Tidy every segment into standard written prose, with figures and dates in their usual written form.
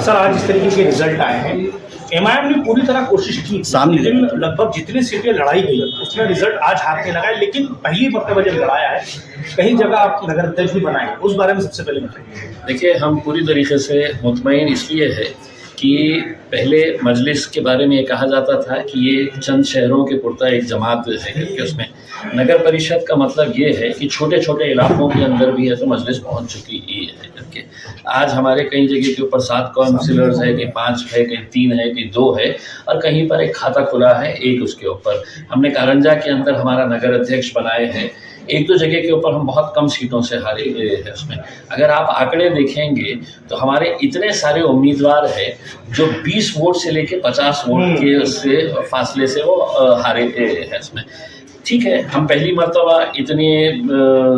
Sir आज इस तरीके के रिजल्ट आए हैं, एमआईएम ने पूरी तरह कोशिश की सामने लेकिन लगभग जितनी सीटें लड़ाई गई उसमें रिजल्ट आज हाथ में लगा है, लेकिन पहली मरतबा जब लड़ाया है कई जगह आप नगर अध्यक्ष भी बनाए, उस बारे में सबसे पहले बताइए। देखिए, हम पूरी तरीके से मुतमईन इसलिए है कि पहले मजलिस के बारे में ये कहा जाता था कि ये चंद शहरों के पुरता एक जमात है करके, उसमें नगर परिषद का मतलब ये है कि छोटे छोटे इलाकों के अंदर भी है तो मजलिस पहुंच चुकी ही है करके। आज हमारे कई जगह के ऊपर 7 काउंसिलर्स है, कहीं 5 है, कहीं 3 है, कहीं 2 है, और कहीं पर एक खाता खुला है एक उसके ऊपर। हमने कारंजा के अंदर हमारा नगर अध्यक्ष बनाए हैं, 1-2 जगह के ऊपर हम बहुत कम सीटों से हारे हैं उसमें। अगर आप आंकड़े देखेंगे तो हमारे इतने सारे उम्मीदवार हैं जो 20 वोट से लेके 50 वोट के उससे फासले से वो हारे हैं उसमें। ठीक है, हम पहली मर्तबा इतनी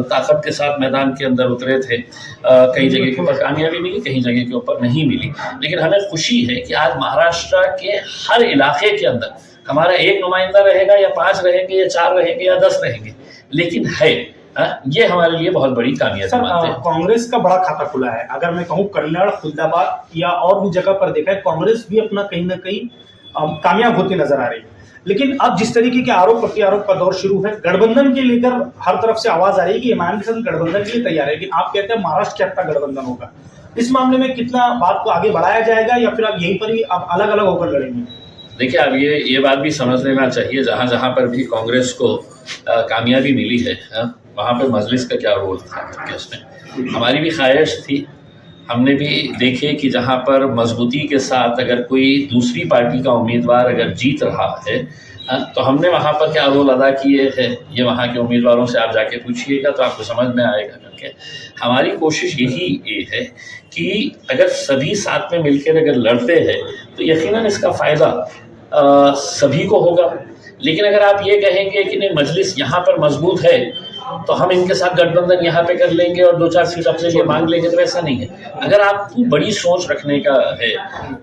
ताकत के साथ मैदान के अंदर उतरे थे, कई जगह के ऊपर कामयाबी मिली, कहीं जगह के ऊपर नहीं मिली, लेकिन हमें खुशी है कि आज महाराष्ट्र के हर इलाके के अंदर हमारा 1 नुमाइंदा रहेगा या 5 रहेंगे या 4 रहेंगे या 10 रहेंगे, लेकिन है ये हमारे लिए बहुत बड़ी कामयाबी बात है। कांग्रेस का बड़ा खाता खुला है, अगर मैं कहूँ कन्नड़, खुलदाबाद या और भी जगह पर देखा है, कांग्रेस भी अपना कहीं ना कहीं कामयाब होती नजर आ रही है। लेकिन अब जिस तरीके के आरोप प्रत्यारोप का दौर शुरू है, गठबंधन के लेकर हर तरफ से आवाज आ रही है कि एमआईएम के साथ गठबंधन के लिए तैयार है, लेकिन आप कहते हैं महाराष्ट्र के अपना गठबंधन होगा। इस मामले में कितना बात को आगे बढ़ाया जाएगा या फिर आप यहीं पर ही आप अलग अलग होकर लड़ेंगे? देखिए, अब ये बात भी समझ लेना चाहिए, जहाँ जहाँ पर भी कांग्रेस को कामयाबी मिली है वहाँ पर मजलिस का क्या रोल था कि उसमें हमारी भी ख्वाहिश थी। हमने भी देखे कि जहाँ पर मजबूती के साथ अगर कोई दूसरी पार्टी का उम्मीदवार अगर जीत रहा है तो हमने वहाँ पर क्या रोल अदा किए हैं, ये वहाँ के उम्मीदवारों से आप जाके पूछिएगा तो आपको समझ में आएगा। करके हमारी कोशिश यही है कि अगर सभी साथ में मिलकर अगर लड़ते हैं तो यकीनन इसका फ़ायदा सभी को होगा। लेकिन अगर आप ये कहेंगे कि नहीं मजलिस यहाँ पर मजबूत है तो हम इनके साथ गठबंधन यहाँ पे कर लेंगे और 2-4 सीट अपने लिए मांग लेंगे, तो ऐसा नहीं है। अगर आपको बड़ी सोच रखने का है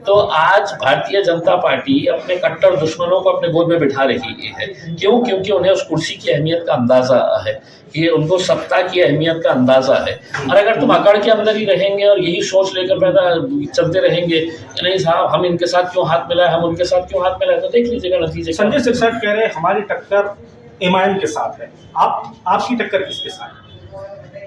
तो आज भारतीय जनता पार्टी अपने कट्टर दुश्मनों को अपने गोद में बिठा रही है। क्यों? क्योंकि उन्हें उस कुर्सी की अहमियत का अंदाज़ा है, कि उनको सत्ता की अहमियत का अंदाज़ा है। और अगर तुम अकड़ के अंदर ही रहेंगे और यही सोच लेकर पैदा चलते रहेंगे कि नहीं साहब हम इनके साथ क्यों हाथ मिलाए, हम उनके साथ क्यों हाथ मिलाए, तो देख लीजिएगा नतीजे। संजय सिरसाट कह रहे हैं हमारी टक्कर एमआईएम के साथ है, आपकी टक्कर किसके साथ?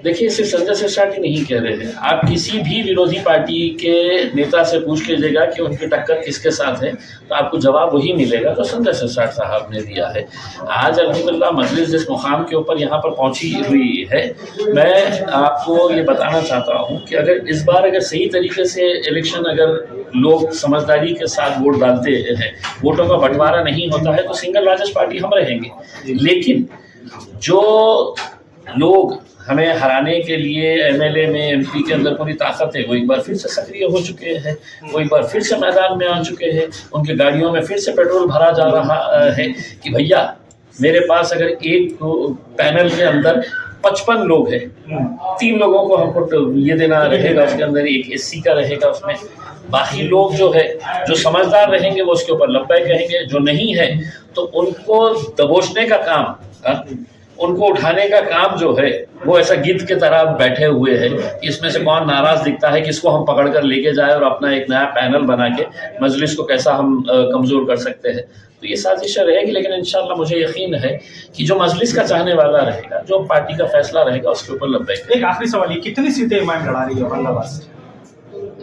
देखिए, सिर्फ संजय सिरसाट ही नहीं कह रहे हैं, आप किसी भी विरोधी पार्टी के नेता से पूछ लीजिएगा कि उनकी टक्कर किसके साथ है तो आपको जवाब वही मिलेगा तो संजय सिरसाट साहब ने दिया है। आज अल्हम्दुलिल्लाह मजलिस जिस मुकाम के ऊपर यहाँ पर पहुँची हुई है, मैं आपको ये बताना चाहता हूँ कि अगर इस बार अगर सही तरीके से इलेक्शन अगर लोग समझदारी के साथ वोट डालते हैं, वोटों का बंटवारा नहीं होता है तो सिंगल लार्जेस्ट पार्टी हम रहेंगे। लेकिन जो लोग हमें हराने के लिए एमएलए में एमपी के अंदर पूरी ताकत है वो एक बार फिर से सक्रिय हो चुके हैं, वो एक बार फिर से मैदान में आ चुके हैं, उनके गाड़ियों में फिर से पेट्रोल भरा जा रहा है कि भैया मेरे पास अगर एक पैनल के अंदर 55 लोग हैं, 3 लोगों को हमको ये देना रहेगा, उसके अंदर एक एससी का रहेगा, उसमें बाकी लोग जो है जो समझदार रहेंगे वो उसके ऊपर लब्बैक कहेंगे, जो नहीं है तो उनको दबोचने का काम, उनको उठाने का काम जो है वो ऐसा गिद्ध के तरह बैठे हुए हैं कि इसमें से कौन नाराज दिखता है, किसको हम पकड़ कर लेके जाए और अपना एक नया पैनल बना के मजलिस को कैसा हम कमज़ोर कर सकते हैं। तो ये साजिश रहेगी, लेकिन इंशाल्लाह मुझे यकीन है कि जो मजलिस का चाहने वाला रहेगा, जो पार्टी का फैसला रहेगा उसके ऊपर लब्बैक। एक आखिरी सवाल, ये कितनी सीटें एमआईएम लड़ा रही है औरंगाबाद से?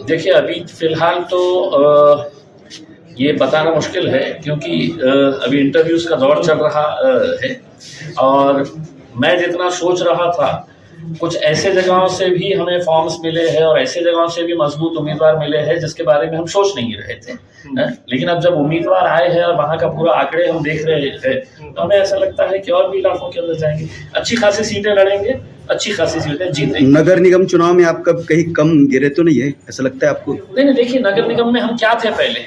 देखिए, अभी फ़िलहाल तो ये बताना मुश्किल है क्योंकि अभी इंटरव्यूज़ का दौर चल रहा है और मैं जितना सोच रहा था कुछ ऐसे जगहों से भी हमें फॉर्म्स मिले हैं और ऐसे जगहों से भी मजबूत उम्मीदवार मिले हैं जिसके बारे में हम सोच नहीं रहे थे। लेकिन अब जब उम्मीदवार आए हैं और वहाँ का पूरा आंकड़े हम देख रहे हैं तो हमें ऐसा लगता है कि और भी इलाकों के अंदर जाएंगे, अच्छी खासी सीटें लड़ेंगे, अच्छी खासी सीटें जीतेंगे। नगर निगम चुनाव में आपका कहीं कम गिरे तो नहीं है, ऐसा लगता है आपको? नहीं, देखिए नगर निगम में हम क्या थे पहले,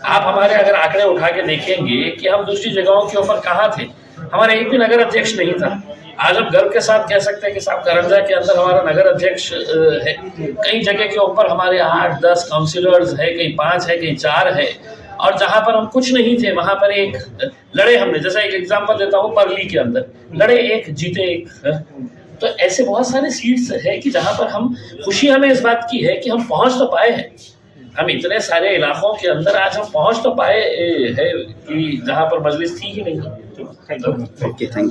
आप हमारे अगर आंकड़े उठा के देखेंगे कि हम दूसरी जगहों के ऊपर कहाँ थे, हमारा एक भी नगर अध्यक्ष नहीं था। आज हम गर्व के साथ कह सकते हैं कि साहब करंजा के अंदर हमारा नगर अध्यक्ष है, कई जगह के ऊपर हमारे 8-10 काउंसिलर्स है, कहीं 5 है, कहीं 4 है, और जहाँ पर हम कुछ नहीं थे वहाँ पर एक लड़े हमने। जैसा एक एग्जांपल देता हूँ, परली के अंदर लड़े एक, जीते एक। तो ऐसे बहुत सारे सीट्स है कि जहाँ पर हम खुशी हमें इस बात की है कि हम पहुँच तो पाए हैं। हम इतने सारे इलाकों के अंदर आज हम पहुंच तो पाए है कि जहां पर मजलिस थी ही नहीं। Thank you. Okay, thank you.